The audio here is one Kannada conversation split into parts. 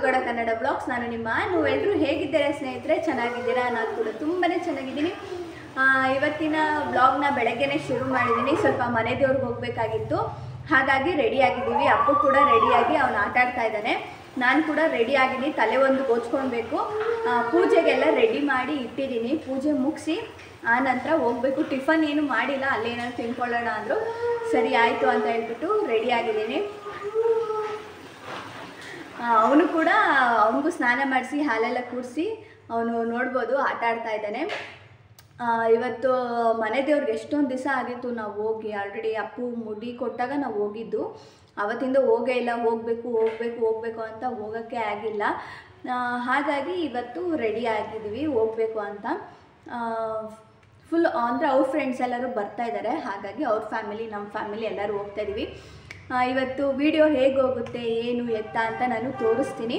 ಅಪ್ಪುಗೌಡ ಕನ್ನಡ ಬ್ಲಾಗ್ಸ್. ನಾನು ನಿಮ್ಮ ನೀವೆಲ್ಲರೂ ಹೇಗಿದ್ದೀರಾ ಸ್ನೇಹಿತರೆ? ಚೆನ್ನಾಗಿದ್ದೀರಾ? ನಾನು ಕೂಡ ತುಂಬಾ ಚೆನ್ನಾಗಿದ್ದೀನಿ. ಇವತ್ತಿನ ಬ್ಲಾಗ್ನ ಬೆಳಗ್ಗೆನೇ ಶುರು ಮಾಡಿದ್ದೀನಿ. ಸ್ವಲ್ಪ ಮನೆ ದೇವ್ರಿಗೆ ಹೋಗಬೇಕಾಗಿತ್ತು, ಹಾಗಾಗಿ ರೆಡಿಯಾಗಿದ್ದೀವಿ. ಅಪ್ಪು ಕೂಡ ರೆಡಿಯಾಗಿ ಅವನು ಆಟ ಆಡ್ತಾ ಇದ್ದಾನೆ. ನಾನು ಕೂಡ ರೆಡಿ ಆಗಿದ್ದೀನಿ. ತಲೆ ಒಂದು ಗೋಚ್ಕೊಳ್ಬೇಕು. ಪೂಜೆಗೆಲ್ಲ ರೆಡಿ ಮಾಡಿ ಇಟ್ಟಿದ್ದೀನಿ. ಪೂಜೆ ಮುಗಿಸಿ ಆ ನಂತರ ಹೋಗಬೇಕು. ಟಿಫನ್ ಏನು ಮಾಡಿಲ್ಲ, ಅಲ್ಲೇನಾದ್ರು ತಿನ್ಕೊಳ್ಳೋಣ ಅಂದರು. ಸರಿ ಆಯಿತು ಅಂತ ಹೇಳ್ಬಿಟ್ಟು ರೆಡಿ ಆಗಿದ್ದೀನಿ. ಅವನು ಕೂಡ ಅವನಿಗೂ ಸ್ನಾನ ಮಾಡಿಸಿ ಹಾಲೆಲ್ಲ ಕೂಡಿಸಿ ಅವನು ನೋಡ್ಬೋದು ಆಟ ಆಡ್ತಾ ಇದ್ದಾನೆ. ಇವತ್ತು ಮನೆ ದೇವ್ರಿಗೆ ಎಷ್ಟೊಂದು ದಿವಸ ಆಗಿತ್ತು ನಾವು ಹೋಗಿ. ಆಲ್ರೆಡಿ ಅಪ್ಪು ಮುಡಿ ಕೊಟ್ಟಾಗ ನಾವು ಹೋಗಿದ್ದು. ಅವತ್ತಿಂದ ಹೋಗೇ ಇಲ್ಲ. ಹೋಗಬೇಕು ಅಂತ ಹೋಗೋಕ್ಕೆ ಆಗಿಲ್ಲ. ಹಾಗಾಗಿ ಇವತ್ತು ರೆಡಿ ಆಗಿದ್ದೀವಿ ಹೋಗಬೇಕು ಅಂತ. ಫುಲ್ ಅಂದರೆ ಅವ್ರ ಫ್ರೆಂಡ್ಸ್ ಎಲ್ಲರೂ ಬರ್ತಾ ಇದ್ದಾರೆ. ಹಾಗಾಗಿ ಅವ್ರ ಫ್ಯಾಮಿಲಿ ನಮ್ಮ ಫ್ಯಾಮಿಲಿ ಎಲ್ಲರೂ ಹೋಗ್ತಾಯಿದ್ದೀವಿ. ಇವತ್ತು ವಿಡಿಯೋ ಹೇಗೆ ಹೋಗುತ್ತೆ ಏನು ಎತ್ತ ಅಂತ ನಾನು ತೋರಿಸ್ತೀನಿ.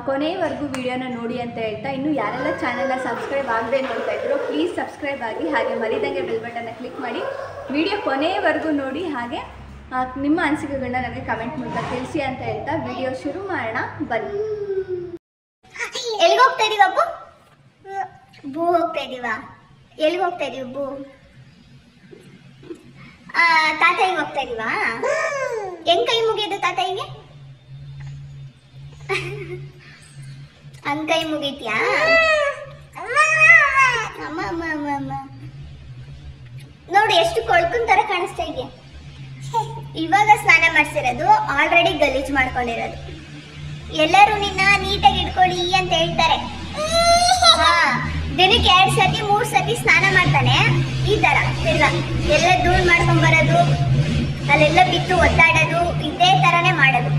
ಕೊನೆಯವರೆಗೂ ವಿಡಿಯೋನ ನೋಡಿ ಅಂತ ಹೇಳ್ತಾ, ಇನ್ನು ಯಾರೆಲ್ಲ ಚಾನಲ್ನ ಸಬ್ಸ್ಕ್ರೈಬ್ ಆಗದೆ ನೋಡ್ತಾ ಇದ್ರು ಪ್ಲೀಸ್ ಸಬ್ಸ್ಕ್ರೈಬ್ ಆಗಿ, ಹಾಗೆ ಮರಿದಂಗೆ ಬೆಲ್ ಬಟನ್ನ ಕ್ಲಿಕ್ ಮಾಡಿ ವಿಡಿಯೋ ಕೊನೆಯವರೆಗೂ ನೋಡಿ. ಹಾಗೆ ನಿಮ್ಮ ಅನಿಸಿಕೆಗಳನ್ನ ನನಗೆ ಕಮೆಂಟ್ ಮೂಲಕ ತಿಳಿಸಿ ಅಂತ ಹೇಳ್ತಾ ವಿಡಿಯೋ ಶುರು ಮಾಡೋಣ ಬನ್ನಿ. ಎಲ್ಲಿಗೆ ಹೋಗ್ತಾ ಇದೀವ ಅಪ್ಪು? ಬೂ ಹೋಗ್ತಾ ಇದೀವ? ಎಲ್ಲಿಗೆ ಹೋಗ್ತಾ ಇದೀವಿ ಬೂ? ತಾತಾಯಿಗೆ ಹೋಗ್ತಾ ಇದೀವಾ? ಹೆಂಗ್ ಕೈ ಮುಗಿಯೋದು ತಾತಾಯಿಗೆ? ಹಂಗ್ ಕೈ ಮುಗಿತ್ಯಾ? ಅಮ್ಮ ಅಮ್ಮ ಅಮ್ಮ ಅಮ್ಮ ನೋಡಿ ಎಷ್ಟು ಕೊಳ್ಕನ್ ತರ ಕಾಣಿಸ್ತಾ ಇದೆಯಾ. ಇವಾಗ ಸ್ನಾನ ಮಾಡಿಸಿರೋದು, ಆಲ್ರೆಡಿ ಗಲೀಜ್ ಮಾಡ್ಕೊಂಡಿರೋದು. ಎಲ್ಲರೂ ನಿನ್ನ ನೀಟಾಗಿ ಇಟ್ಕೊಳ್ಳಿ ಅಂತ ಹೇಳ್ತಾರೆ. ದಿನಕ್ಕೆ 2 ಸತಿ 3 ಸತಿ ಸ್ನಾನ ಮಾಡ್ತಾನೆ. ಈ ತರ ತಿರ್ಗಾ ಎಲ್ಲ ಧೂಳ್ ಮಾಡ್ಕೊಂಡ್ ಬರೋದು, ಅಲ್ಲೆಲ್ಲ ಬಿತ್ತು ಒದ್ದಾಡೋದು, ಇದೇ ತರನೇ ಮಾಡೋದು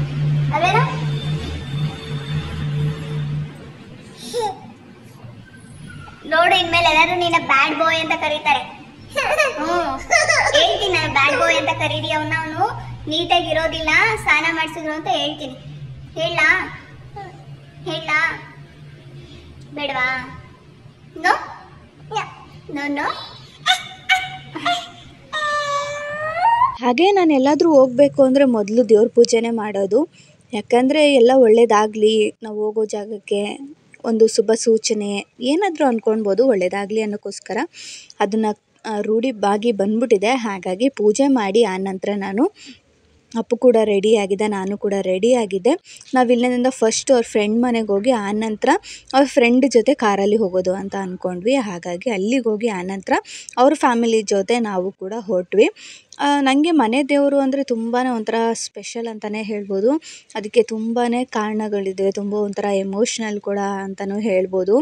ಅಲ್ಲೇನ? ನೋಡು, ಇನ್ಮೇಲೆ ಎಲ್ಲರೂ ನಿನ್ನ ಬ್ಯಾಡ್ ಬಾಯ್ ಅಂತ ಕರೀತಾರೆ. ಹೇಳ್ತೀನಿ ನಾನು, ಬ್ಯಾಡ್ ಬಾಯ್ ಅಂತ ಕರೀರಿ ಅವನು ನೀಟಾಗಿ ಇರೋದಿಲ್ಲ, ಸ್ನಾನ ಮಾಡಿಸಿದ್ರು ಅಂತ ಹೇಳ್ತೀನಿ. ಹೇಳಾ ಬೇಡವಾ? No no no. ಹಾಗೆ ನಾನು ಎಲ್ಲಾದರೂ ಹೋಗಬೇಕು ಅಂದರೆ ಮೊದಲು ದೇವ್ರ ಪೂಜೆನೇ ಮಾಡೋದು. ಯಾಕಂದರೆ ಎಲ್ಲ ಒಳ್ಳೇದಾಗಲಿ, ನಾವು ಹೋಗೋ ಜಾಗಕ್ಕೆ ಒಂದು ಶುಭ ಸೂಚನೆ ಏನಾದರೂ ಅಂದ್ಕೊಳ್ಬೋದು, ಒಳ್ಳೇದಾಗಲಿ ಅನ್ನೋಕ್ಕೋಸ್ಕರ ಅದನ್ನು ರೂಢಿಯಾಗಿ ಬಂದ್ಬಿಟ್ಟಿದೆ. ಹಾಗಾಗಿ ಪೂಜೆ ಮಾಡಿ ಆನಂತರ ನಾನು ಅಪ್ಪು ಕೂಡ ರೆಡಿಯಾಗಿದ್ದೆ, ನಾನು ಕೂಡ ರೆಡಿಯಾಗಿದ್ದೆ. ನಾವು ಇಲ್ಲಿಂದ ಫಸ್ಟ್ ಅವ್ರ ಫ್ರೆಂಡ್ ಮನೆಗೆ ಹೋಗಿ ಆನಂತರ ಅವ್ರ ಫ್ರೆಂಡ್ ಜೊತೆ ಕಾರಲ್ಲಿ ಹೋಗೋದು ಅಂತ ಅಂದ್ಕೊಂಡ್ವಿ. ಹಾಗಾಗಿ ಅಲ್ಲಿಗೆ ಹೋಗಿ ಆನಂತರ ಅವ್ರ ಫ್ಯಾಮಿಲಿ ಜೊತೆ ನಾವು ಕೂಡ ಹೊರಟ್ವಿ. ನನಗೆ ಮನೆ ದೇವರು ಅಂದರೆ ತುಂಬಾ ಒಂಥರ ಸ್ಪೆಷಲ್ ಅಂತಲೇ ಹೇಳ್ಬೋದು. ಅದಕ್ಕೆ ತುಂಬಾ ಕಾರಣಗಳಿದೆ, ತುಂಬ ಒಂಥರ ಎಮೋಷ್ನಲ್ ಕೂಡ ಅಂತಲೂ ಹೇಳ್ಬೋದು.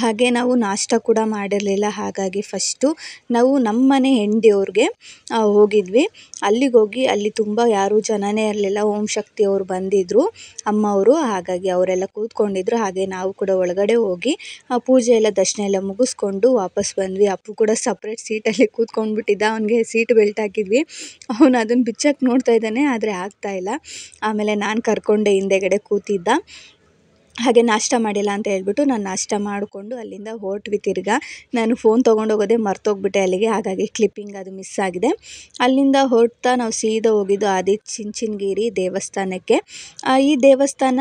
ಹಾಗೆ ನಾವು ನಾಷ್ಟ ಕೂಡ ಮಾಡಿರಲಿಲ್ಲ. ಹಾಗಾಗಿ ಫಸ್ಟು ನಾವು ನಮ್ಮ ಮನೆ ಹೆಣ್ದೇವ್ರಿಗೆ ಹೋಗಿದ್ವಿ. ಅಲ್ಲಿಗೆ ಹೋಗಿ ಅಲ್ಲಿ ತುಂಬ ಯಾರೂ ಜನನೇ ಇರಲಿಲ್ಲ. ಓಂ ಶಕ್ತಿ ಅವರು ಬಂದಿದ್ದರು, ಅಮ್ಮ ಅವರು. ಹಾಗಾಗಿ ಅವರೆಲ್ಲ ಕೂತ್ಕೊಂಡಿದ್ರು. ಹಾಗೆ ನಾವು ಕೂಡ ಒಳಗಡೆ ಹೋಗಿ ಪೂಜೆ ಎಲ್ಲ ದರ್ಶನ ಎಲ್ಲ ಮುಗಿಸ್ಕೊಂಡು ವಾಪಸ್ ಬಂದ್ವಿ. ಅಪ್ಪು ಕೂಡ ಸಪ್ರೇಟ್ ಸೀಟಲ್ಲಿ ಕೂತ್ಕೊಂಡ್ಬಿಟ್ಟಿದ್ದ. ಅವನಿಗೆ ಸೀಟ್ ಬೆಲ್ಟ್ ಹಾಕಿದ್ವಿ. ಅವನು ಅದನ್ನು ಬಿಚ್ಚಕ್ಕೆ ನೋಡ್ತಾ ಇದ್ದಾನೆ, ಆದರೆ ಆಗ್ತಾಯಿಲ್ಲ. ಆಮೇಲೆ ನಾನು ಕರ್ಕೊಂಡೆ ಹಿಂದೆಗಡೆ ಕೂತಿದ್ದ. ಹಾಗೆ ನಾಷ್ಟ ಮಾಡಿಲ್ಲ ಅಂತ ಹೇಳ್ಬಿಟ್ಟು ನಾನು ನಾಷ್ಟ ಮಾಡಿಕೊಂಡು ಅಲ್ಲಿಂದ ಹೊರಟ್ವಿ. ತಿರ್ಗಾ ನಾನು ಫೋನ್ ತೊಗೊಂಡೋಗೋದೇ ಮರ್ತೋಗ್ಬಿಟ್ಟೆ ಅಲ್ಲಿಗೆ. ಹಾಗಾಗಿ ಕ್ಲಿಪ್ಪಿಂಗ್ ಅದು ಮಿಸ್ ಆಗಿದೆ. ಅಲ್ಲಿಂದ ಹೊರಡ್ತಾ ನಾವು ಸೀದಾ ಹೋಗಿದ್ದು ಆದಿಚುಂಚನಗಿರಿ ದೇವಸ್ಥಾನಕ್ಕೆ. ಈ ದೇವಸ್ಥಾನ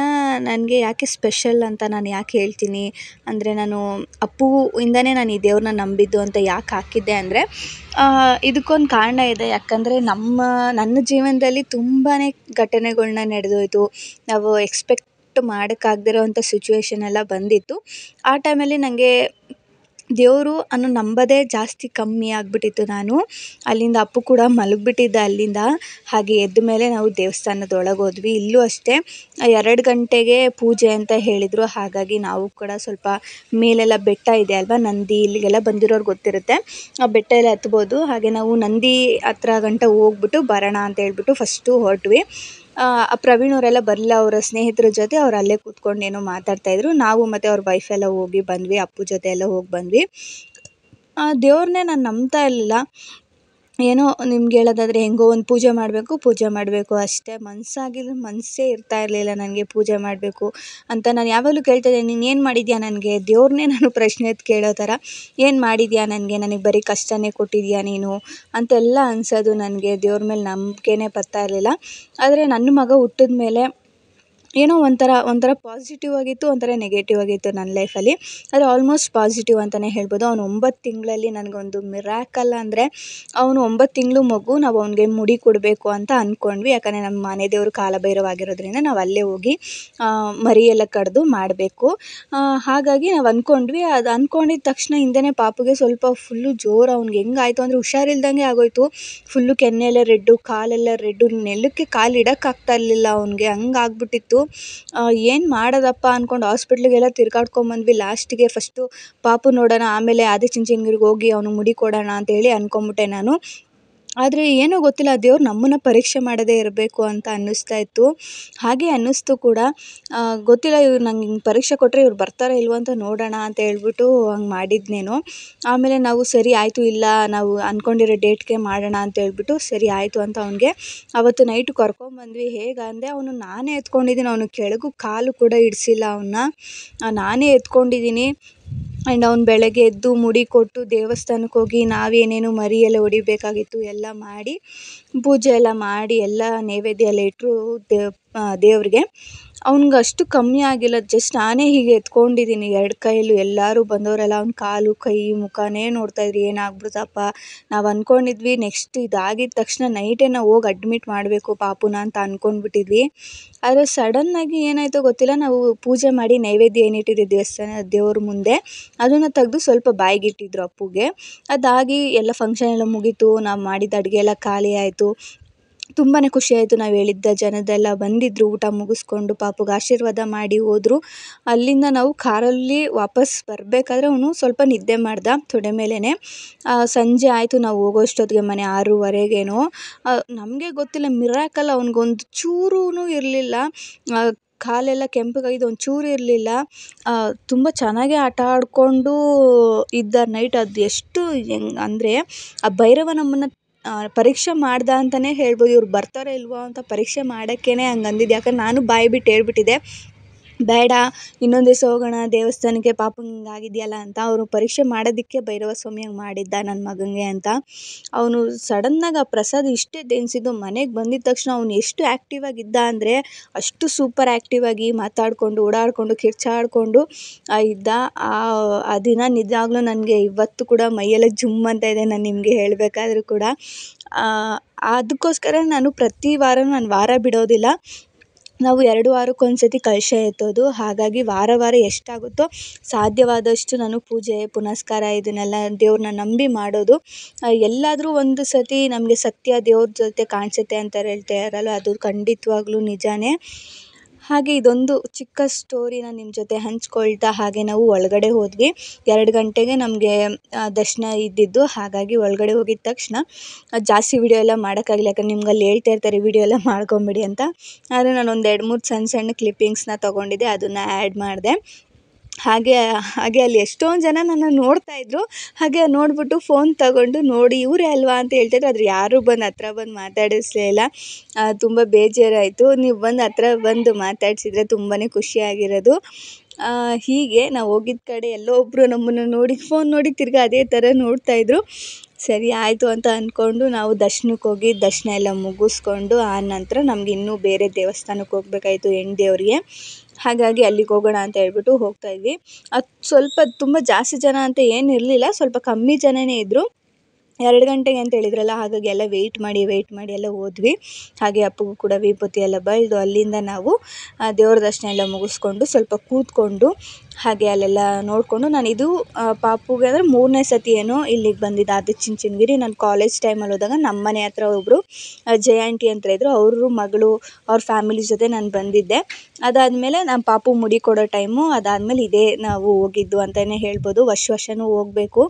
ನನಗೆ ಯಾಕೆ ಸ್ಪೆಷಲ್ ಅಂತ ನಾನು ಯಾಕೆ ಹೇಳ್ತೀನಿ ಅಂದರೆ, ನಾನು ಅಪ್ಪುವಿಂದನೇ ನಾನು ಈ ದೇವ್ರನ್ನ ನಂಬಿದ್ದು ಅಂತ ಯಾಕೆ ಹಾಕಿದ್ದೆ ಅಂದರೆ, ಇದಕ್ಕೊಂದು ಕಾರಣ ಇದೆ. ಯಾಕಂದರೆ ನನ್ನ ಜೀವನದಲ್ಲಿ ತುಂಬಾ ಘಟನೆಗಳ್ನ ನಡೆದೋಯ್ತು. ನಾವು ಎಕ್ಸ್ಪೆಕ್ಟ್ ಮಾಡೋಕ್ಕಾಗದಿರೋವಂಥ ಸಿಚುವೇಶನ್ ಎಲ್ಲ ಬಂದಿತ್ತು. ಆ ಟೈಮಲ್ಲಿ ನನಗೆ ದೇವರು ಅನ್ನೋ ನಂಬೋದೇ ಜಾಸ್ತಿ ಕಮ್ಮಿ ಆಗಿಬಿಟ್ಟಿತ್ತು. ನಾನು ಅಲ್ಲಿಂದ ಅಪ್ಪು ಕೂಡ ಮಲಗಿಬಿಟ್ಟಿದ್ದ ಅಲ್ಲಿಂದ. ಹಾಗೆ ಎದ್ದ ಮೇಲೆ ನಾವು ದೇವಸ್ಥಾನದೊಳಗೆ ಹೋದ್ವಿ. ಇಲ್ಲೂ ಅಷ್ಟೇ 2 ಗಂಟೆಗೆ ಪೂಜೆ ಅಂತ ಹೇಳಿದರು. ಹಾಗಾಗಿ ನಾವು ಕೂಡ ಸ್ವಲ್ಪ ಮೇಲೆಲ್ಲ ಬೆಟ್ಟ ಇದೆ ಅಲ್ವಾ, ನಂದಿ, ಇಲ್ಲಿಗೆಲ್ಲ ಬಂದಿರೋರು ಗೊತ್ತಿರುತ್ತೆ, ಆ ಬೆಟ್ಟ ಎಲ್ಲ ಹತ್ಬೋದು. ಹಾಗೆ ನಾವು ನಂದಿ ಹತ್ರ ಗಂಟ ಹೋಗ್ಬಿಟ್ಟು ಬರೋಣ ಅಂತ ಹೇಳ್ಬಿಟ್ಟು ಫಸ್ಟು ಹೊರಟ್ವಿ. ಪ್ರವೀಣ್ ಅವರೆಲ್ಲ ಬರಲಿಲ್ಲ, ಅವರ ಸ್ನೇಹಿತರ ಜೊತೆ ಅವ್ರು ಅಲ್ಲೇ ಕೂತ್ಕೊಂಡು ಏನೋ ಮಾತಾಡ್ತಾಯಿದ್ರು. ನಾವು ಮತ್ತು ಅವ್ರ ವೈಫ್ ಎಲ್ಲ ಹೋಗಿ ಬಂದ್ವಿ, ಅಪ್ಪು ಜೊತೆ ಎಲ್ಲ ಹೋಗಿ ಬಂದ್ವಿ. ದೇವ್ರನ್ನೇ ನಾನು ನಂಬ್ತಾ ಇರಲಿಲ್ಲ. ಏನೋ ನಿಮ್ಗೆ ಹೇಳೋದಾದರೆ ಹೆಂಗೋ ಒಂದು ಪೂಜೆ ಮಾಡಬೇಕು ಅಷ್ಟೇ. ಮನಸ್ಸೇ ಇರ್ತಾ ಇರಲಿಲ್ಲ ನನಗೆ ಪೂಜೆ ಮಾಡಬೇಕು ಅಂತ. ನಾನು ಯಾವಾಗಲೂ ಕೇಳ್ತಾಯಿದ್ದೆ, ನೀನು ಏನು ಮಾಡಿದ್ಯಾ ನನಗೆ? ದೇವ್ರನ್ನೇ ನಾನು ಪ್ರಶ್ನೆ ಕೇಳೋ ಥರ, ಏನು ಮಾಡಿದ್ಯಾ ನನಗೆ ಬರೀ ಕಷ್ಟನೇ ಕೊಟ್ಟಿದ್ಯಾ ನೀನು ಅಂತೆಲ್ಲ ಅನಿಸೋದು ನನಗೆ. ದೇವ್ರ ಮೇಲೆ ನಂಬಿಕೆನೇ ಬರ್ತಾ ಇರಲಿಲ್ಲ. ಆದರೆ ನನ್ನ ಮಗ ಹುಟ್ಟಿದ ಮೇಲೆ ಏನೋ ಒಂಥರ ಪಾಸಿಟಿವ್ ಆಗಿತ್ತು, ಒಂಥರ ನೆಗೆಟಿವ್ ಆಗಿತ್ತು ನನ್ನ ಲೈಫಲ್ಲಿ. ಆದರೆ ಆಲ್ಮೋಸ್ಟ್ ಪಾಸಿಟಿವ್ ಅಂತಲೇ ಹೇಳ್ಬೋದು. ಅವನು 9 ತಿಂಗಳಲ್ಲಿ ನನಗೊಂದು ಮಿರಾಕಲ್ ಅಂದರೆ, ಅವನು 9 ತಿಂಗಳು ಮಗು, ನಾವು ಅವನಿಗೆ ಮುಡಿ ಕೊಡಬೇಕು ಅಂತ ಅಂದ್ಕೊಂಡ್ವಿ. ಯಾಕಂದರೆ ನಮ್ಮ ಮನೆ ದೇವರು ಕಾಲಭೈರವ ಆಗಿರೋದ್ರಿಂದ ನಾವು ಅಲ್ಲೇ ಹೋಗಿ ಮರಿ ಎಲ್ಲ ಕಡಿದು ಮಾಡಬೇಕು. ಹಾಗಾಗಿ ನಾವು ಅಂದ್ಕೊಂಡ್ವಿ. ಅದು ಅಂದ್ಕೊಂಡಿದ್ದ ತಕ್ಷಣ ಹಿಂದೆಯೇ ಪಾಪುಗೆ ಸ್ವಲ್ಪ ಫುಲ್ಲು ಜೋರು, ಅವ್ನಿಗೆ ಹೆಂಗಾಯಿತು ಅಂದರೆ ಹುಷಾರಿಲ್ದಂಗೆ ಆಗೋಯಿತು. ಫುಲ್ಲು ಕೆನ್ನೆಲ್ಲ ರೆಡ್ಡು, ಕಾಲೆಲ್ಲ ರೆಡ್ಡು, ನೆಲಕ್ಕೆ ಕಾಲು ಇಡೋಕ್ಕಾಗ್ತಾ ಇರಲಿಲ್ಲ ಅವ್ನಿಗೆ, ಹಂಗಾಗ್ಬಿಟ್ಟಿತ್ತು. ಏನು ಮಾಡೋದಪ್ಪ ಅಂದ್ಕೊಂಡು ಹಾಸ್ಪಿಟ್ಲಿಗೆಲ್ಲ ತಿರ್ಗಾಡ್ಕೊಂಬಂದ್ವಿ. ಲಾಸ್ಟಿಗೆ ಫಸ್ಟು ಪಾಪು ನೋಡೋಣ, ಆಮೇಲೆ ಆದಿಚುಂಚನಗಿರಿಗೆ ಹೋಗಿ ಅವನು ಮುಡಿ ಕೊಡೋಣ ಅಂತೇಳಿ ಅಂದ್ಕೊಂಬಿಟ್ಟೆ ನಾನು. ಆದರೆ ಏನೋ ಗೊತ್ತಿಲ್ಲ, ದೇವ್ರು ನಮ್ಮನ್ನು ಪರೀಕ್ಷೆ ಮಾಡದೇ ಇರಬೇಕು ಅಂತ ಅನ್ನಿಸ್ತಾ ಇತ್ತು. ಹಾಗೆ ಅನ್ನಿಸ್ತು ಕೂಡ. ಗೊತ್ತಿಲ್ಲ, ಇವ್ರು ನಂಗೆ ಹಿಂಗೆ ಪರೀಕ್ಷೆ ಕೊಟ್ಟರೆ ಇವ್ರು ಬರ್ತಾರೋ ಇಲ್ವೋ ಅಂತ ನೋಡೋಣ ಅಂತ ಹೇಳ್ಬಿಟ್ಟು ಹಂಗೆ ಮಾಡಿದ್ನೇನೋ. ಆಮೇಲೆ ನಾವು ಸರಿ ಆಯಿತು, ಇಲ್ಲ ನಾವು ಅಂದ್ಕೊಂಡಿರೋ ಡೇಟ್ಗೆ ಮಾಡೋಣ ಅಂತ ಹೇಳ್ಬಿಟ್ಟು ಸರಿ ಆಯಿತು ಅಂತ ಅವನಿಗೆ ಅವತ್ತು ನೈಟು ಕರ್ಕೊಂಬಂದ್ವಿ. ಹೇಗಂದರೆ ಅವನು ನಾನೇ ಎತ್ಕೊಂಡಿದ್ದೀನಿ, ಅವನು ಕೆಳಗೂ ಕಾಲು ಕೂಡ ಇಡಿಸಿಲ್ಲ ಅವನ್ನ, ನಾನೇ ಎತ್ಕೊಂಡಿದ್ದೀನಿ. ಆ್ಯಂಡ್ ಅವ್ನು ಬೆಳಗ್ಗೆ ಎದ್ದು ಮುಡಿ ಕೊಟ್ಟು ದೇವಸ್ಥಾನಕ್ಕೆ ಹೋಗಿ ನಾವೇನೇನು ಮರಿ ಎಲ್ಲ ಹೊಡಿಬೇಕಾಗಿತ್ತು ಎಲ್ಲ ಮಾಡಿ, ಪೂಜೆ ಎಲ್ಲ ಮಾಡಿ, ಎಲ್ಲ ನೈವೇದ್ಯ ಎಲ್ಲ ಇಟ್ಟರು ದೇವ್ರಿಗೆ. ಅವ್ನಿಗೆ ಅಷ್ಟು ಕಮ್ಮಿ ಆಗಿಲ್ಲ, ಜಸ್ಟ್ ನಾನೇ ಹೀಗೆ ಎತ್ಕೊಂಡಿದ್ದೀನಿ 2 ಕೈಯಲ್ಲೂ. ಎಲ್ಲರೂ ಬಂದವರೆಲ್ಲ ಅವ್ನ ಕಾಲು ಕೈ ಮುಖನೇ ನೋಡ್ತಾಯಿದ್ರು, ಏನಾಗ್ಬಿಡ್ತಪ್ಪ. ನಾವು ಅಂದ್ಕೊಂಡಿದ್ವಿ ನೆಕ್ಸ್ಟ್ ಇದಾಗಿದ್ದ ತಕ್ಷಣ ನೈಟೇ ನಾವು ಹೋಗಿ ಅಡ್ಮಿಟ್ ಮಾಡಬೇಕು ಪಾಪುನ ಅಂತ ಅಂದ್ಕೊಂಡ್ಬಿಟ್ಟಿದ್ವಿ. ಆದರೆ ಸಡನ್ನಾಗಿ ಏನಾಯಿತೋ ಗೊತ್ತಿಲ್ಲ, ನಾವು ಪೂಜೆ ಮಾಡಿ ನೈವೇದ್ಯ ಏನಿಟ್ಟಿದ್ವಿ ದೇವಸ್ಥಾನ ದೇವ್ರ ಮುಂದೆ ಅದನ್ನು ತೆಗೆದು ಸ್ವಲ್ಪ ಬಾಯಿಗಿಟ್ಟಿದ್ರು ಅಪ್ಪುಗೆ. ಅದಾಗಿ ಎಲ್ಲ ಫಂಕ್ಷನ್ ಎಲ್ಲ ಮುಗೀತು, ನಾವು ಮಾಡಿದ ಅಡುಗೆ ಎಲ್ಲ ಖಾಲಿ ಆಯಿತು. ತುಂಬಾ ಖುಷಿಯಾಯಿತು. ನಾವು ಹೇಳಿದ್ದ ಜನದೆಲ್ಲ ಬಂದಿದ್ದರು, ಊಟ ಮುಗಿಸ್ಕೊಂಡು ಪಾಪುಗೆ ಆಶೀರ್ವಾದ ಮಾಡಿ ಹೋದರು. ಅಲ್ಲಿಂದ ನಾವು ಕಾರಲ್ಲಿ ವಾಪಸ್ ಬರಬೇಕಾದ್ರೆ ಅವನು ಸ್ವಲ್ಪ ನಿದ್ದೆ ಮಾಡ್ದ ತೊಡೆ ಮೇಲೇ. ಸಂಜೆ ಆಯಿತು ನಾವು ಹೋಗೋಷ್ಟೊತ್ತಿಗೆ, ಮನೆ 6:30ಗೇನೋ. ನಮಗೆ ಗೊತ್ತಿಲ್ಲ, ಮಿರಾಕಲ್, ಅವ್ನಿಗೊಂದು ಚೂರೂ ಇರಲಿಲ್ಲ, ಕಾಲೆಲ್ಲ ಕೆಂಪಗಾಗಿದ್ದು ಒಂಚೂರು ಇರಲಿಲ್ಲ. ತುಂಬ ಚೆನ್ನಾಗೇ ಆಟ ಆಡಿಕೊಂಡು ಇದ್ದ ನೈಟ್. ಅದು ಎಷ್ಟು ಅಂದರೆ ಆ ಭೈರವ ನಮ್ಮನ್ನು ಪರೀಕ್ಷೆ ಮಾಡ್ದ ಅಂತಲೇ ಹೇಳ್ಬೋದು. ಇವ್ರು ಬರ್ತಾರೋ ಇಲ್ವೋ ಅಂತ ಪರೀಕ್ಷೆ ಮಾಡೋಕ್ಕೇ ಹಂಗೆ ಅಂದಿದ್ದು. ಯಾಕಂದ್ರೆ ನಾನು ಬಾಯಿ ಬಿಟ್ಟು ಹೇಳ್ಬಿಟ್ಟಿದ್ದೆ, ಬೇಡ ಇನ್ನೊಂದು ದಿವಸ ಹೋಗೋಣ ದೇವಸ್ಥಾನಕ್ಕೆ, ಪಾಪಂಗೆ ಹಿಂಗಾಗಿದೆಯಲ್ಲ ಅಂತ. ಅವರು ಪರೀಕ್ಷೆ ಮಾಡೋದಕ್ಕೆ ಭೈರವ ಸ್ವಾಮಿ ಹಂಗೆ ಮಾಡಿದ್ದ ನನ್ನ ಮಗನಿಗೆ ಅಂತ. ಅವನು ಸಡನ್ನಾಗಿ ಆ ಪ್ರಸಾದ ಇಷ್ಟೇ ದೇಣಿಸಿದ್ದು. ಮನೆಗೆ ಬಂದಿದ್ದ ತಕ್ಷಣ ಅವನು ಎಷ್ಟು ಆ್ಯಕ್ಟಿವ್ ಆಗಿದ್ದ ಅಂದರೆ ಅಷ್ಟು ಸೂಪರ್ ಆ್ಯಕ್ಟಿವ್ ಆಗಿ ಮಾತಾಡಿಕೊಂಡು ಓಡಾಡಿಕೊಂಡು ಕಿರ್ಚಾಡಿಕೊಂಡು ಇದ್ದ. ಆ ದಿನ ನಿಜವಾಗ್ಲೂ ನನಗೆ ಇವತ್ತು ಕೂಡ ಮೈಯೆಲ್ಲ ಜುಮ್ ಅಂತ ಇದೆ, ನಾನು ನಿಮಗೆ ಹೇಳಬೇಕಾದ್ರೂ ಕೂಡ. ಅದಕ್ಕೋಸ್ಕರ ನಾನು ಪ್ರತಿ ವಾರನೂ ನಾನು ವಾರ ಬಿಡೋದಿಲ್ಲ. ನಾವು 2 ವಾರಕ್ಕೊಂದ್ಸತಿ ಕಲಶ ಎತ್ತೋದು. ಹಾಗಾಗಿ ವಾರ ಎಷ್ಟಾಗುತ್ತೋ ಸಾಧ್ಯವಾದಷ್ಟು ನಾನು ಪೂಜೆ ಪುನಸ್ಕಾರ ಇದನ್ನೆಲ್ಲ ದೇವ್ರನ್ನ ನಂಬಿ ಮಾಡೋದು. ಎಲ್ಲಾದರೂ ಒಂದು ಸತಿ ನಮಗೆ ಸತ್ಯ ದೇವ್ರ ಜೊತೆ ಕಾಣಿಸುತ್ತೆ ಅಂತ ಹೇಳ್ತಾರಲ್ಲ, ಅದು ಖಂಡಿತವಾಗ್ಲೂ ನಿಜಾನೇ. ಹಾಗೆ ಇದೊಂದು ಚಿಕ್ಕ ಸ್ಟೋರಿನ ನಿಮ್ಮ ಜೊತೆ ಹಂಚ್ಕೊಳ್ತಾ ಹಾಗೆ ನಾವು ಒಳಗಡೆ ಹೋದ್ವಿ. 2 ಗಂಟೆಗೆ ನಮಗೆ ದರ್ಶನ ಇದ್ದಿದ್ದು. ಹಾಗಾಗಿ ಒಳಗಡೆ ಹೋಗಿದ ತಕ್ಷಣ ಜಾಸ್ತಿ ವಿಡಿಯೋ ಎಲ್ಲ ಮಾಡೋಕ್ಕಾಗಿಲ್ಲ, ಯಾಕಂದ್ರೆ ನಿಮ್ಗೆ ಅಲ್ಲಿ ಹೇಳ್ತಾ ಇರ್ತಾರೆ ವಿಡಿಯೋ ಎಲ್ಲ ಮಾಡ್ಕೊಂಬಿಡಿ ಅಂತ. ಆದರೆ ನಾನು ಒಂದು 2-3 ಸಣ್ಣ ಕ್ಲಿಪ್ಪಿಂಗ್ಸ್ನ ತೊಗೊಂಡಿದ್ದೆ, ಅದನ್ನು ಆ್ಯಡ್ ಮಾಡಿದೆ. ಹಾಗೆ ಅಲ್ಲಿ ಎಷ್ಟೊಂದು ಜನ ನನ್ನ ನೋಡ್ತಾಯಿದ್ರು. ಹಾಗೆ ನೋಡಿಬಿಟ್ಟು ಫೋನ್ ತಗೊಂಡು ನೋಡಿ ಇವರೇ ಅಲ್ವಾ ಅಂತ ಹೇಳ್ತಾಯಿದ್ರು. ಆದರೆ ಯಾರೂ ಹತ್ರ ಬಂದು ಮಾತಾಡಿಸ್ಲೇ ಇಲ್ಲ. ತುಂಬ ಬೇಜಾರಾಯಿತು. ನೀವು ಹತ್ರ ಬಂದು ಮಾತಾಡಿಸಿದ್ರೆ ತುಂಬಾ ಖುಷಿಯಾಗಿರೋದು. ಹೀಗೆ ನಾವು ಹೋಗಿದ್ದ ಕಡೆ ಎಲ್ಲೋ ಒಬ್ಬರು ನಮ್ಮನ್ನು ನೋಡಿ ಫೋನ್ ನೋಡಿ ತಿರ್ಗಿ ಅದೇ ಥರ ನೋಡ್ತಾಯಿದ್ರು. ಸರಿ ಆಯಿತು ಅಂತ ಅಂದ್ಕೊಂಡು ನಾವು ದರ್ಶನಕ್ಕೆ ಹೋಗಿ ದರ್ಶನ ಎಲ್ಲ ಮುಗಿಸ್ಕೊಂಡು ಆ ನಂತರ ನಮ್ಗೆ ಇನ್ನೂ ಬೇರೆ ದೇವಸ್ಥಾನಕ್ಕೆ ಹೋಗಬೇಕಾಯಿತು, ಹೆಣ್ಣು ದೇವರಿಗೆ. ಹಾಗಾಗಿ ಅಲ್ಲಿಗೆ ಹೋಗೋಣ ಅಂತ ಹೇಳ್ಬಿಟ್ಟು ಹೋಗ್ತಾಯಿದ್ವಿ. ಅದು ಸ್ವಲ್ಪ ತುಂಬ ಜಾಸ್ತಿ ಜನ ಅಂತ ಏನಿರಲಿಲ್ಲ, ಸ್ವಲ್ಪ ಕಮ್ಮಿ ಜನನೇ ಇದ್ದರು. 2 ಗಂಟೆಗೆ ಅಂತ ಹೇಳಿದ್ರಲ್ಲ, ಹಾಗಾಗಿ ಎಲ್ಲ ವೆಯ್ಟ್ ಮಾಡಿ ಎಲ್ಲ ಹೋದ್ವಿ. ಹಾಗೆ ಅಪ್ಪಗೂ ಕೂಡ ವಿಭೂತಿ ಎಲ್ಲ ಬಳಿದು ಅಲ್ಲಿಂದ ನಾವು ದೇವ್ರ ದರ್ಶನ ಎಲ್ಲ ಮುಗಿಸ್ಕೊಂಡು ಸ್ವಲ್ಪ ಕೂತ್ಕೊಂಡು ಹಾಗೆ ಅಲ್ಲೆಲ್ಲ ನೋಡಿಕೊಂಡು, ನಾನಿದು ಪಾಪುಗೆ ಅಂದರೆ 3ನೇ ಸತಿ ಏನೋ ಇಲ್ಲಿಗೆ ಬಂದಿದ್ದು ಆದಿಚುಂಚನಗಿರಿ. ನಾನು ಕಾಲೇಜ್ ಟೈಮಲ್ಲಿ ಹೋದಾಗ ನಮ್ಮ ಮನೆ ಹತ್ರ ಒಬ್ಬರು ಜಯಾಂಟಿ ಅಂತ ಇದ್ದರು, ಅವರು ಮಗಳು ಅವ್ರ ಫ್ಯಾಮಿಲಿ ಜೊತೆ ನಾನು ಬಂದಿದ್ದೆ. ಅದಾದಮೇಲೆ ನಾನು ಪಾಪು ಮುಡಿ ಕೊಡೋ ಟೈಮು ಅದಾದಮೇಲೆ ಇದೇ ನಾವು ಹೋಗಿದ್ದು ಅಂತಲೇ ಹೇಳ್ಬೋದು. ವರ್ಷನೂ ಹೋಗಬೇಕು.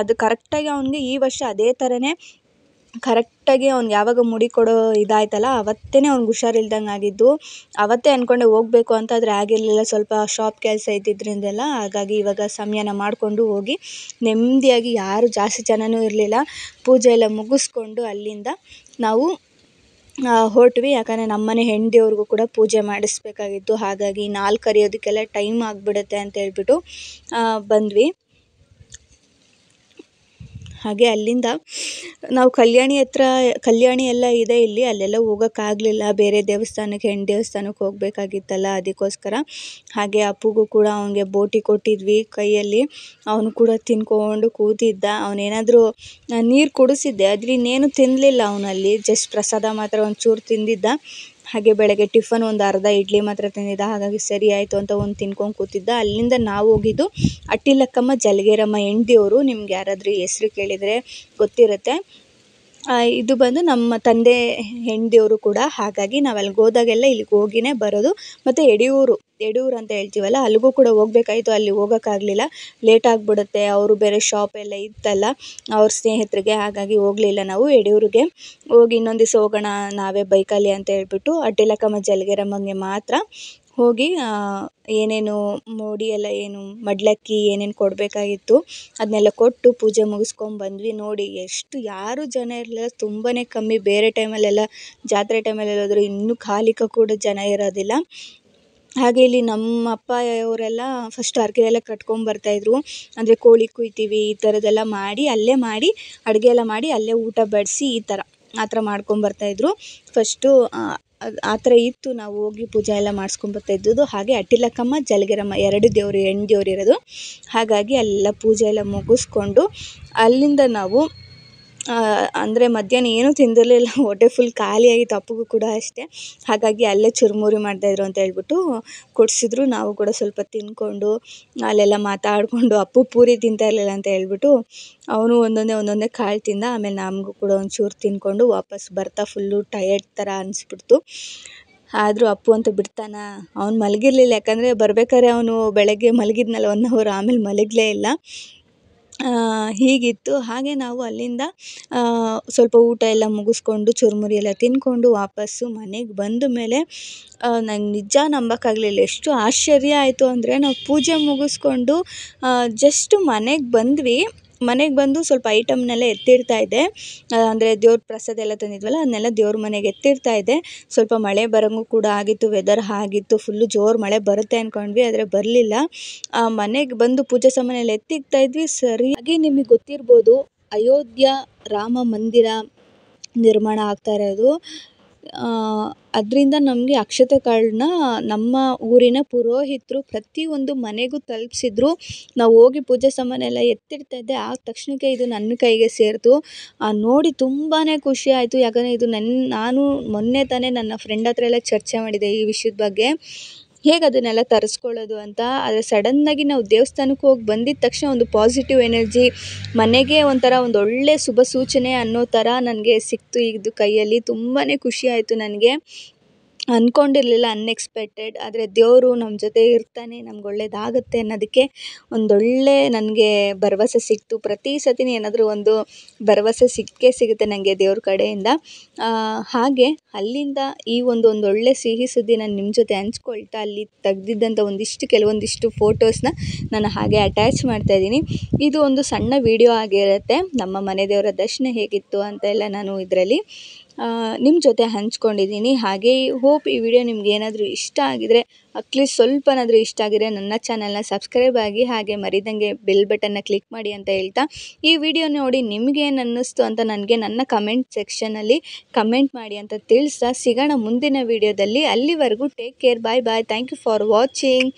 ಅದು ಕರೆಕ್ಟಾಗಿ ಅವನಿಗೆ ಈ ವರ್ಷ ಅದೇ ಥರನೇ ಕರೆಕ್ಟಾಗಿ ಅವ್ನಿಗೆ ಯಾವಾಗ ಮುಡಿ ಕೊಡೋ ಇದಾಯ್ತಲ್ಲ ಅವತ್ತೇ ಅವ್ನಿಗೆ ಹುಷಾರಿಲ್ದಂಗೆ ಆಗಿದ್ದು. ಅವತ್ತೇ ಅಂದ್ಕೊಂಡೆ ಹೋಗಬೇಕು ಅಂತ, ಆದರೆ ಆಗಿರಲಿಲ್ಲ, ಸ್ವಲ್ಪ ಶಾಪ್ ಕೆಲಸ ಇದ್ದಿದ್ದರಿಂದೆಲ್ಲ. ಹಾಗಾಗಿ ಇವಾಗ ಸಮಯನ ಮಾಡಿಕೊಂಡು ಹೋಗಿ ನೆಮ್ಮದಿಯಾಗಿ, ಯಾರು ಜಾಸ್ತಿ ಜನನೂ ಇರಲಿಲ್ಲ, ಪೂಜೆ ಎಲ್ಲ ಮುಗಿಸ್ಕೊಂಡು ಅಲ್ಲಿಂದ ನಾವು ಹೊರಟ್ವಿ. ಯಾಕಂದರೆ ನಮ್ಮನೆ ಹೆಣ್ಣು ದೇವ್ರಿಗೂ ಕೂಡ ಪೂಜೆ ಮಾಡಿಸ್ಬೇಕಾಗಿತ್ತು. ಹಾಗಾಗಿ 4 ಕರೆಯೋದಕ್ಕೆಲ್ಲ ಟೈಮ್ ಆಗಿಬಿಡುತ್ತೆ ಅಂತ ಹೇಳ್ಬಿಟ್ಟು ಬಂದ್ವಿ. ಹಾಗೆ ಅಲ್ಲಿಂದ ನಾವು ಕಲ್ಯಾಣಿ ಎಲ್ಲ ಇದೆ ಇಲ್ಲಿ, ಅಲ್ಲೆಲ್ಲ ಹೋಗೋಕ್ಕಾಗಲಿಲ್ಲ. ಬೇರೆ ದೇವಸ್ಥಾನಕ್ಕೆ ಹೆಣ್ಣು ದೇವಸ್ಥಾನಕ್ಕೆ ಹೋಗಬೇಕಾಗಿತ್ತಲ್ಲ, ಅದಕ್ಕೋಸ್ಕರ. ಹಾಗೆ ಅಪ್ಪುಗೂ ಕೂಡ ಅವನಿಗೆ ಬೋಟಿ ಕೊಟ್ಟಿದ್ವಿ ಕೈಯಲ್ಲಿ. ಅವನು ಕೂಡ ತಿನ್ಕೊಂಡು ಕೂತಿದ್ದ. ಅವನೇನಾದರೂ ನೀರು ಕುಡಿಸಿದ್ದೆ, ಆದರೆ ಇನ್ನೇನು ತಿನ್ನಲಿಲ್ಲ ಅವನಲ್ಲಿ. ಜಸ್ಟ್ ಪ್ರಸಾದ ಮಾತ್ರ ಒಂಚೂರು ತಿಂದಿದ್ದ. ಹಾಗೆ ಬೆಳಗ್ಗೆ ಟಿಫನ್ ಒಂದು ಅರ್ಧ ಇಡ್ಲಿ ಮಾತ್ರ ತಿಂದಿದ್ದ. ಹಾಗಾಗಿ ಸರಿ ಆಯಿತು ಅಂತ ಒಂದು ತಿನ್ಕೊಂಡು ಕೂತಿದ್ದ. ಅಲ್ಲಿಂದ ನಾವು ಹೋಗಿದ್ದು ಅಟ್ಟಿಲಕ್ಕಮ್ಮ ಜಲಗೇರಮ್ಮ ಹೆಂಡ್ತಿಯವರು. ನಿಮ್ಗೆ ಯಾರಾದರೂ ಹೆಸ್ರು ಕೇಳಿದರೆ ಗೊತ್ತಿರುತ್ತೆ. ಇದು ಬಂದು ನಮ್ಮ ತಂದೆ ಹೆಂಡ್ತಿಯವರು ಕೂಡ. ಹಾಗಾಗಿ ನಾವು ಅಲ್ಲಿಗೆ ಹೋದಾಗೆಲ್ಲ ಇಲ್ಲಿಗೆ ಹೋಗಿನೇ ಬರೋದು. ಮತ್ತು ಯಡಿಯೂರು ಅಂತ ಹೇಳ್ತೀವಲ್ಲ, ಅಲ್ಲಿಗೂ ಕೂಡ ಹೋಗ್ಬೇಕಾಯಿತು. ಅಲ್ಲಿ ಹೋಗೋಕ್ಕಾಗಲಿಲ್ಲ, ಲೇಟ್ ಆಗಿಬಿಡುತ್ತೆ. ಅವರು ಬೇರೆ ಶಾಪ್ ಎಲ್ಲ ಇತ್ತಲ್ಲ ಅವ್ರ ಸ್ನೇಹಿತರಿಗೆ. ಹಾಗಾಗಿ ಹೋಗಲಿಲ್ಲ ನಾವು. ಯಡಿಯೂರಿಗೆ ಹೋಗಿ ಇನ್ನೊಂದು ದಿವಸ ಹೋಗೋಣ ನಾವೇ ಬೈಕಲ್ಲಿ ಅಂತ ಹೇಳ್ಬಿಟ್ಟು ಅಟ್ಟಿಲಕ್ಕಮ್ಮ ಜಲಗೇರಮ್ಮಂಗೆ ಮಾತ್ರ ಹೋಗಿ ಏನೇನು ಮೋಡಿ ಎಲ್ಲ ಏನು ಮಡ್ಲಕ್ಕಿ ಏನೇನು ಕೊಡಬೇಕಾಗಿತ್ತು ಅದನ್ನೆಲ್ಲ ಕೊಟ್ಟು ಪೂಜೆ ಮುಗಿಸ್ಕೊಂಡ್ಬಂದ್ವಿ. ನೋಡಿ ಎಷ್ಟು ಯಾರೂ ಜನ ಇರಲಿಲ್ಲ, ತುಂಬಾ ಕಮ್ಮಿ. ಬೇರೆ ಟೈಮಲ್ಲೆಲ್ಲ ಜಾತ್ರೆ ಟೈಮಲ್ಲೆಲ್ಲ ಹೋದ್ರೆ ಇನ್ನೂ ಖಾಲಿಕ ಕೂಡ ಜನ ಇರೋದಿಲ್ಲ. ಹಾಗೆ ಇಲ್ಲಿ ನಮ್ಮ ಅಪ್ಪ ಅವರೆಲ್ಲ ಫಸ್ಟ್ ಹರಕೆ ಎಲ್ಲ ಕಟ್ಕೊಂಬರ್ತಾಯಿದ್ರು. ಅಂದರೆ ಕೋಳಿ ಕುಯ್ತೀವಿ, ಈ ಥರದ್ದೆಲ್ಲ ಮಾಡಿ ಅಲ್ಲೇ ಮಾಡಿ ಅಡುಗೆ ಎಲ್ಲ ಮಾಡಿ ಅಲ್ಲೇ ಊಟ ಬಡಿಸಿ ಆ ಥರ ಮಾಡ್ಕೊಂಬರ್ತಾಯಿದ್ರು. ಫಸ್ಟು ಆ ಥರ ಇತ್ತು. ನಾವು ಹೋಗಿ ಪೂಜೆ ಎಲ್ಲ ಮಾಡಿಸ್ಕೊಂಬರ್ತಾಯಿದ್ದು. ಹಾಗೆ ಅಟ್ಟಿಲಕ್ಕಮ್ಮ ಜಲಗೇರಮ್ಮ 2 ದೇವರು ಹೆಣ್ಣು ದೇವ್ರು ಇರೋದು. ಹಾಗಾಗಿ ಅಲ್ಲೆಲ್ಲ ಪೂಜೆ ಎಲ್ಲ ಮುಗಿಸ್ಕೊಂಡು ಅಲ್ಲಿಂದ ನಾವು ಅಂದರೆ ಮಧ್ಯಾಹ್ನ ಏನೂ ತಿಂದಿರಲಿಲ್ಲ, ಹೊಟ್ಟೆ ಫುಲ್ ಖಾಲಿ ಆಗಿತ್ತು. ಅಪ್ಪಗೂ ಕೂಡ ಅಷ್ಟೇ. ಹಾಗಾಗಿ ಅಲ್ಲೇ ಚುರುಮುರಿ ಮಾಡ್ತಾಯಿದ್ರು ಅಂತ ಹೇಳ್ಬಿಟ್ಟು ಕೊಡಿಸಿದ್ರು. ನಾವು ಕೂಡ ಸ್ವಲ್ಪ ತಿಂದ್ಕೊಂಡು ಅಲ್ಲೆಲ್ಲ ಮಾತಾಡಿಕೊಂಡು, ಅಪ್ಪು ಪೂರಿ ತಿಂತಾ ಇರಲಿಲ್ಲ ಅಂತ ಹೇಳ್ಬಿಟ್ಟು ಅವನು ಒಂದೊಂದೇ ಕಾಳು ತಿಂದ. ಆಮೇಲೆ ನಮಗೂ ಕೂಡ ಒಂಚೂರು ತಿಂದ್ಕೊಂಡು ವಾಪಸ್ ಬರ್ತಾ ಫುಲ್ಲು ಟಯರ್ಡ್ ಥರ ಅನಿಸ್ಬಿಡ್ತು. ಆದರೂ ಅಪ್ಪು ಅಂತೂ ಬಿಡ್ತಾನ, ಅವ್ನು ಮಲಗಿರಲಿಲ್ಲ. ಯಾಕಂದರೆ ಬರ್ಬೇಕಾದ್ರೆ ಅವನು ಬೆಳಗ್ಗೆ ಮಲಗಿದ್ನಲ್ಲ 1 hour, ಆಮೇಲೆ ಮಲಗಲೇ ಇಲ್ಲ. ಹೀಗಿತ್ತು. ಹಾಗೆ ನಾವು ಅಲ್ಲಿಂದ ಸ್ವಲ್ಪ ಊಟ ಎಲ್ಲ ಮುಗಿಸ್ಕೊಂಡು ಚುರುಮುರಿ ಎಲ್ಲ ತಿಂದ್ಕೊಂಡು ವಾಪಸ್ಸು ಮನೆಗೆ ಬಂದ ಮೇಲೆ ನಂಗೆ ನಿಜ ನಂಬೋಕ್ಕಾಗಲಿಲ್ಲ. ಎಷ್ಟು ಆಶ್ಚರ್ಯ ಆಯಿತು ಅಂದರೆ, ನಾವು ಪೂಜೆ ಮುಗಿಸ್ಕೊಂಡು ಜಸ್ಟ್ ಮನೆಗೆ ಬಂದು ಸ್ವಲ್ಪ ಐಟಮ್ನೆಲ್ಲ ಎತ್ತಿಡ್ತಾಯಿದ್ದೆ. ಅಂದರೆ ದೇವ್ರ ಪ್ರಸಾದ ಎಲ್ಲ ತಂದಿದ್ವಲ್ಲ ಅದನ್ನೆಲ್ಲ ದೇವ್ರ ಮನೆಗೆ ಎತ್ತಿಡ್ತಾಯಿದ್ದೆ. ಸ್ವಲ್ಪ ಮಳೆ ಬರೋಂಗೂ ಕೂಡ ಆಗಿತ್ತು, ವೆದರ್ ಆಗಿತ್ತು. ಫುಲ್ಲು ಜೋರು ಮಳೆ ಬರುತ್ತೆ ಅಂದ್ಕೊಂಡ್ವಿ, ಆದರೆ ಬರಲಿಲ್ಲ. ಮನೆಗೆ ಬಂದು ಪೂಜೆ ಸಾಮಾನೆಲ್ಲ ಎತ್ತಿಡ್ತಾಯಿದ್ವಿ. ಸರಿಯಾಗಿ ನಿಮಗೆ ಗೊತ್ತಿರ್ಬೋದು, ಅಯೋಧ್ಯ ರಾಮ ಮಂದಿರ ನಿರ್ಮಾಣ ಆಗ್ತಾ ಇರೋದು. ಅದರಿಂದ ನಮಗೆ ಅಕ್ಷತೆ ಕಾಳನ್ನ ನಮ್ಮ ಊರಿನ ಪುರೋಹಿತರು ಪ್ರತಿಯೊಂದು ಮನೆಗೂ ತಲುಪಿಸಿದ್ರು. ನಾವು ಹೋಗಿ ಪೂಜೆ ಸಾಮಾನೆಲ್ಲ ಎತ್ತಿಡ್ತಾಯಿದ್ದೆ. ಆದ ತಕ್ಷಣಕ್ಕೆ ಇದು ನನ್ನ ಕೈಗೆ ಸೇರಿತು. ನೋಡಿ ತುಂಬಾ ಖುಷಿ ಆಯಿತು. ಯಾಕಂದರೆ ಇದು ನಾನು ಮೊನ್ನೆ ತಾನೇ ನನ್ನ ಫ್ರೆಂಡ್ ಹತ್ರ ಎಲ್ಲ ಚರ್ಚೆ ಮಾಡಿದೆ ಈ ವಿಷಯದ ಬಗ್ಗೆ, ಹೇಗೆ ಅದನ್ನೆಲ್ಲ ತರಿಸ್ಕೊಳ್ಳೋದು ಅಂತ. ಆದರೆ ಸಡನ್ನಾಗಿ ನಾವು ದೇವಸ್ಥಾನಕ್ಕೆ ಹೋಗಿ ಬಂದಿದ್ದ ತಕ್ಷಣ ಒಂದು ಪಾಸಿಟಿವ್ ಎನರ್ಜಿ, ಮನೆಗೆ ಒಂಥರ ಒಂದು ಒಳ್ಳೆ ಶುಭ ಸೂಚನೆ ಅನ್ನೋ ಥರ ನನಗೆ ಸಿಕ್ತು. ಇದು ಕೈಯಲ್ಲಿ ತುಂಬಾ ಖುಷಿ ಆಯಿತು ನನಗೆ. ಅಂದ್ಕೊಂಡಿರಲಿಲ್ಲ, ಅನ್ಎಕ್ಸ್ಪೆಕ್ಟೆಡ್. ಆದರೆ ದೇವರು ನಮ್ಮ ಜೊತೆ ಇರ್ತಾನೆ, ನಮ್ಗೆ ಒಳ್ಳೇದಾಗುತ್ತೆ ಅನ್ನೋದಕ್ಕೆ ಒಂದೊಳ್ಳೆ ನನಗೆ ಭರವಸೆ ಸಿಕ್ತು. ಪ್ರತಿ ಸತಿನೂ ಏನಾದರೂ ಒಂದು ಭರವಸೆ ಸಿಗುತ್ತೆ ನನಗೆ ದೇವ್ರ ಕಡೆಯಿಂದ. ಹಾಗೆ ಅಲ್ಲಿಂದ ಈ ಒಂದೊಳ್ಳೆ ಸಿಹಿ ಸುದ್ದಿ ನಾನು ನಿಮ್ಮ ಜೊತೆ ಹಂಚ್ಕೊಳ್ತಾ ಅಲ್ಲಿ ತೆಗ್ದಿದ್ದಂಥ ಕೆಲವೊಂದಿಷ್ಟು ಫೋಟೋಸ್ನ ನಾನು ಹಾಗೆ ಅಟ್ಯಾಚ್ ಮಾಡ್ತಾಯಿದ್ದೀನಿ. ಇದು ಒಂದು ಸಣ್ಣ ವಿಡಿಯೋ ಆಗಿರುತ್ತೆ. ನಮ್ಮ ಮನೆ ದೇವರ ದರ್ಶನ ಹೇಗಿತ್ತು ಅಂತೆಲ್ಲ ನಾನು ಇದರಲ್ಲಿ ನಿಮ್ಮ ಜೊತೆ ಹಂಚ್ಕೊಂಡಿದ್ದೀನಿ. ಹಾಗೆ ಹೋಪ್ ಈ ವಿಡಿಯೋ ನಿಮ್ಗೆ ಏನಾದರೂ ಇಷ್ಟ ಆಗಿದರೆ, ಅಟ್ಲೀಸ್ಟ್ ಸ್ವಲ್ಪನಾದರೂ ಇಷ್ಟ ಆಗಿದರೆ ನನ್ನ ಚಾನಲ್ನ ಸಬ್ಸ್ಕ್ರೈಬ್ ಆಗಿ, ಹಾಗೆ ಮರಿದಂಗೆ ಬೆಲ್ ಬಟನ್ನ ಕ್ಲಿಕ್ ಮಾಡಿ ಅಂತ ಹೇಳ್ತಾ, ಈ ವಿಡಿಯೋ ನೋಡಿ ನಿಮಗೇನು ಅನ್ನಿಸ್ತು ಅಂತ ನನಗೆ ನನ್ನ ಕಮೆಂಟ್ ಸೆಕ್ಷನಲ್ಲಿ ಕಮೆಂಟ್ ಮಾಡಿ ಅಂತ ತಿಳಿಸ್ತಾ ಸಿಗೋಣ ಮುಂದಿನ ವಿಡಿಯೋದಲ್ಲಿ. ಅಲ್ಲಿವರೆಗೂ take care, bye bye. Thank you for watching.